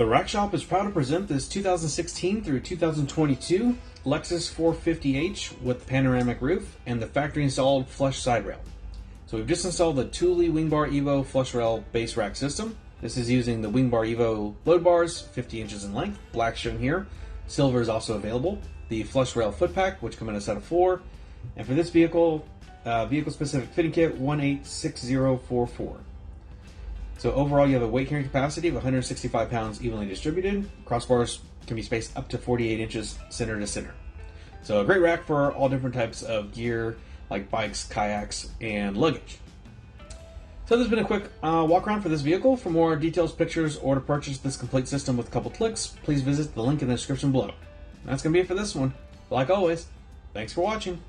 The Rack Shop is proud to present this 2016 through 2022 Lexus 450h with panoramic roof and the factory installed flush side rail. So we've just installed the Thule Wingbar Evo flush rail base rack system. This is using the Wingbar Evo load bars, 50 inches in length, black shown here. Silver is also available. The flush rail foot pack, which come in a set of 4. And for this vehicle, vehicle specific fitting kit 186044. So overall, you have a weight carrying capacity of 165 pounds evenly distributed. Crossbars can be spaced up to 48 inches center to center. So a great rack for all different types of gear like bikes, kayaks, and luggage. So there's been a quick walk around for this vehicle. For more details, pictures, or to purchase this complete system with a couple clicks, please visit the link in the description below. That's going to be it for this one. Like always, thanks for watching.